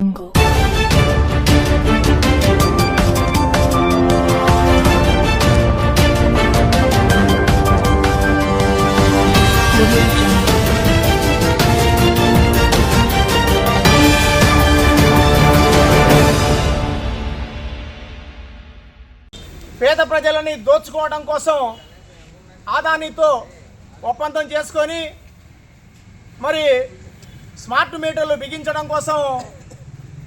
పేద ప్రజలని దోచుకోవడం కోసం ఆదానితో ఒప్పందం చేసుకొని మరి స్మార్ట్ మీటర్లు బిగించడం కోసం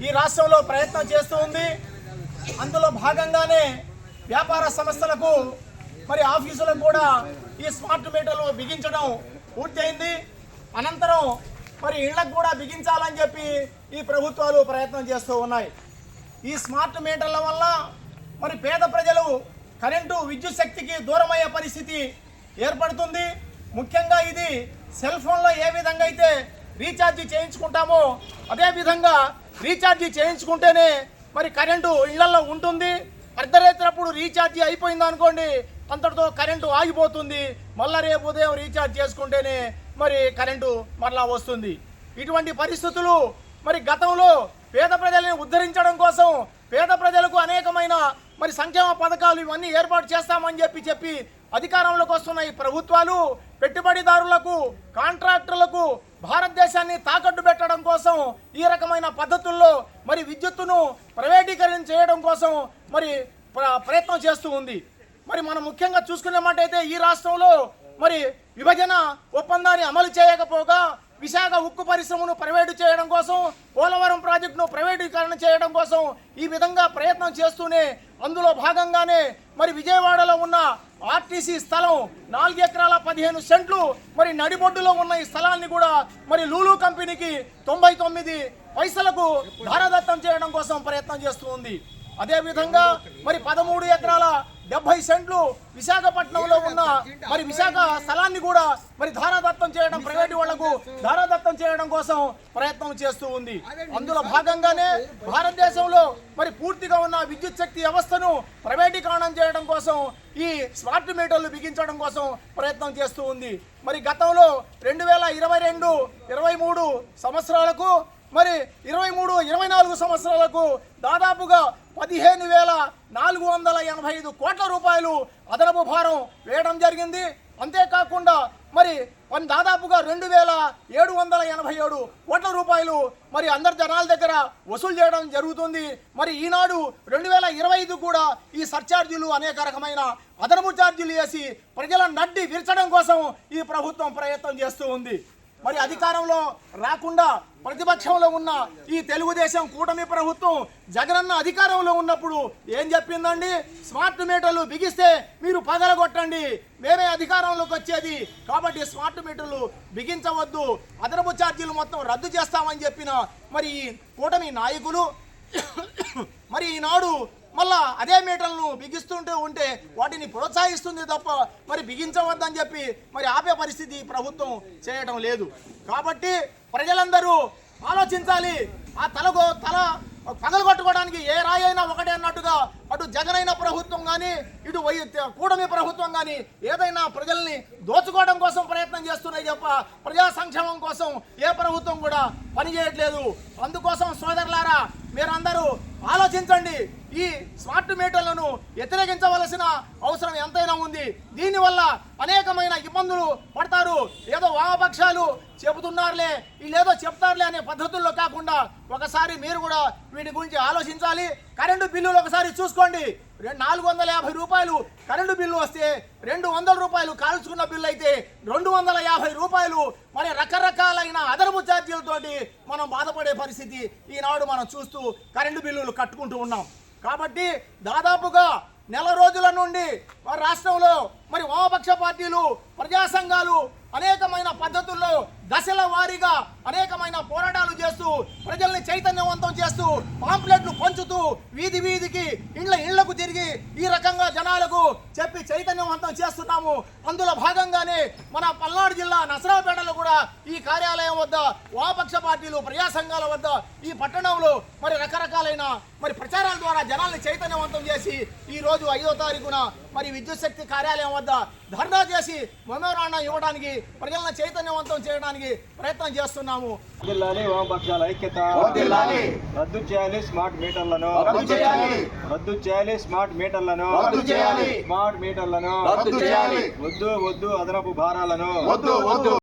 ఈ రాష్ట్రంలో ప్రయత్నం చేస్తూ ఉంది. అందులో భాగంగానే వ్యాపార సంస్థలకు మరి ఆఫీసులకు కూడా ఈ స్మార్ట్ మీటర్లు బిగించడం పూర్తయింది. అనంతరం మరి ఇళ్లకు కూడా బిగించాలని చెప్పి ఈ ప్రభుత్వాలు ప్రయత్నం చేస్తూ ఉన్నాయి. ఈ స్మార్ట్ మీటర్ల వల్ల మరి పేద ప్రజలు కరెంటు విద్యుత్ శక్తికి దూరమయ్యే పరిస్థితి ఏర్పడుతుంది. ముఖ్యంగా ఇది సెల్ ఫోన్లో ఏ విధంగా అయితే రీఛార్జి చేయించుకుంటామో అదే విధంగా రీఛార్జి చేయించుకుంటేనే మరి కరెంటు ఇళ్లలో ఉంటుంది. అర్ధరాత్రప్పుడు రీఛార్జి అయిపోయింది అనుకోండి, అంతటితో కరెంటు ఆగిపోతుంది. మళ్ళా రేపు ఉదయం రీఛార్జ్ చేసుకుంటేనే మరి కరెంటు మరలా వస్తుంది. ఇటువంటి పరిస్థితులు మరి గతంలో పేద ప్రజల్ని ఉద్ధరించడం కోసం పేద ప్రజలకు అనేకమైన మరి సంక్షేమ పథకాలు ఇవన్నీ ఏర్పాటు చేస్తామని చెప్పి అధికారంలోకి వస్తున్న ఈ ప్రభుత్వాలు పెట్టుబడిదారులకు కాంట్రాక్టర్లకు భారతదేశాన్ని తాకట్టు పెట్టడం కోసం ఈ రకమైన పద్ధతుల్లో మరి విద్యుత్తును ప్రైవేటీకరణ చేయడం కోసం మరి ప్రయత్నం చేస్తూ ఉంది. మరి మనం ముఖ్యంగా చూసుకున్నట్టయితే ఈ రాష్ట్రంలో మరి విభజన ఒప్పందాన్ని అమలు చేయకపోగా విశాఖ ఉక్కు పరిశ్రమను ప్రైవేటు చేయడం కోసం, పోలవరం ప్రాజెక్టును ప్రైవేటీకరణ చేయడం కోసం ఈ విధంగా ప్రయత్నం చేస్తూనే అందులో భాగంగానే మరి విజయవాడలో ఉన్న ఆర్టీసీ స్థలం 4 ఎకరాల 15 సెంట్లు మరి నడిబొడ్డులో ఉన్న ఈ స్థలాన్ని కూడా మరి లూలు కంపెనీకి 99 పైసలకు ధారదత్తం చేయడం కోసం ప్రయత్నం చేస్తూ ఉంది. అదేవిధంగా మరి 13 ఎకరాల 70 సెంట్లు విశాఖపట్నంలో ఉన్న మరి విశాఖ స్థలాన్ని కూడా మరి ధారాదత్తం చేయడం, ప్రైవేటు వాళ్లకు ధారాదత్తం చేయడం కోసం ప్రయత్నం చేస్తూ ఉంది. అందులో భాగంగానే భారతదేశంలో మరి పూర్తిగా ఉన్న విద్యుత్ శక్తి వ్యవస్థను ప్రైవేటీకరణం చేయడం కోసం ఈ స్మార్ట్ మీటర్లు బిగించడం కోసం ప్రయత్నం చేస్తూ ఉంది. మరి గతంలో 2022-23 సంవత్సరాలకు మరి 23-24 సంవత్సరాలకు దాదాపుగా 15,485 కోట్ల రూపాయలు అదనపు భారం వేయడం జరిగింది. అంతేకాకుండా మరి దాదాపుగా 2,787 కోట్ల రూపాయలు మరి అందరి జనాల దగ్గర వసూలు చేయడం జరుగుతుంది. మరి ఈనాడు 2025 కూడా ఈ సర్ఛార్జీలు అనేక రకమైన అదనపు ఛార్జీలు వేసి ప్రజల నడ్డి విరచడం కోసం ఈ ప్రభుత్వం ప్రయత్నం చేస్తూ ఉంది. మరి అధికారంలో రాకుండా ప్రతిపక్షంలో ఉన్న ఈ తెలుగుదేశం కూటమి ప్రభుత్వం జగనన్న అధికారంలో ఉన్నప్పుడు ఏం చెప్పిందండి? స్మార్ట్ మీటర్లు బిగిస్తే మీరు పగలగొట్టండి, మేమే అధికారంలోకి వచ్చేది, కాబట్టి స్మార్ట్ మీటర్లు బిగించవద్దు, అదనపు ఛార్జీలు మొత్తం రద్దు చేస్తామని చెప్పిన మరి ఈ కూటమి నాయకులు మరి ఈనాడు మళ్ళా అదే మీటర్లను బిగిస్తుంటూ ఉంటే వాటిని ప్రోత్సహిస్తుంది తప్ప మరి బిగించవద్దని చెప్పి మరి ఆపే పరిస్థితి ప్రభుత్వం చేయడం లేదు. కాబట్టి ప్రజలందరూ ఆలోచించాలి. ఆ తల పగలగొట్టుకోవడానికి ఏ రాయైనా ఒకటే అన్నట్టుగా అటు జగనైన ప్రభుత్వం కానీ ఇటు కూటమి ప్రభుత్వం కానీ ఏదైనా ప్రజల్ని దోచుకోవడం కోసం ప్రయత్నం చేస్తున్నాయి తప్ప ప్రజా సంక్షేమం కోసం ఏ ప్రభుత్వం కూడా పనిచేయట్లేదు. అందుకోసం సోదరులారా మీరందరూ ఆలోచించండి. ఈ స్మార్ట్ మీటర్లను వ్యతిరేకించవలసిన అవసరం ఎంతైనా ఉంది. దీనివల్ల అనేకమైన ఇబ్బందులు పడతారు. ఏదో వామపక్షాలు చెబుతున్నారులే, వీళ్ళేదో చెప్తారులే అనే పద్ధతుల్లో కాకుండా ఒకసారి మీరు కూడా వీటి గురించి ఆలోచించాలి. కరెంటు బిల్లులు ఒకసారి చూసుకోండి. 450 రూపాయలు కరెంటు బిల్లు వస్తే 200 రూపాయలు కాల్చుకున్న బిల్లు అయితే 250 రూపాయలు మరి రకరకాలైన అదనపు ఛార్జీలతోటి మనం బాధపడే పరిస్థితి ఈనాడు మనం చూస్తూ కరెంటు బిల్లులు కట్టుకుంటూ ఉన్నాం. కాబట్టి దాదాపుగా నెల రోజుల నుండి రాష్ట్రంలో మరి వామపక్ష పార్టీలు, ప్రజా సంఘాలు అనేకమైన పద్ధతుల్లో దశల వారీగా అనేకమైన పోరాటాలు చేస్తూ ప్రజల్ని చైతన్యవంతం చేస్తూ పాంప్లెట్లు పంచుతూ వీధి వీధికి ఇళ్లకు తిరిగి ఈ రకంగా జనాలకు చెప్పి చైతన్యవంతం చేస్తున్నాము. అందులో భాగంగానే మన పల్నాడు జిల్లా నసరావుపేటలో కూడా ఈ కార్యాలయం వద్ద వామపక్ష పార్టీలు, ప్రజా సంఘాల వద్ద ఈ పట్టణంలో మరి రకరకాలైన మరి ప్రచారాల ద్వారా జనాల్ని చైతన్యవంతం చేసి ఈ రోజు 5వ తారీఖున మరి విద్యుత్ శక్తి కార్యాలయం వద్ద ధర్నా చేసి మెమోరాండం ఇవ్వడానికి, ప్రజలను చైతన్యవంతం చేయడానికి ప్రయత్నం చేస్తున్నాము. వామపక్షాల ఐక్యత, రద్దు చేయాలి స్మార్ట్ మీటర్లను, రద్దు చేయాలి స్మార్ట్ మీటర్లను, స్మార్ట్ మీటర్లను వద్దు, వద్దు అదనపు భారాలను వద్దు.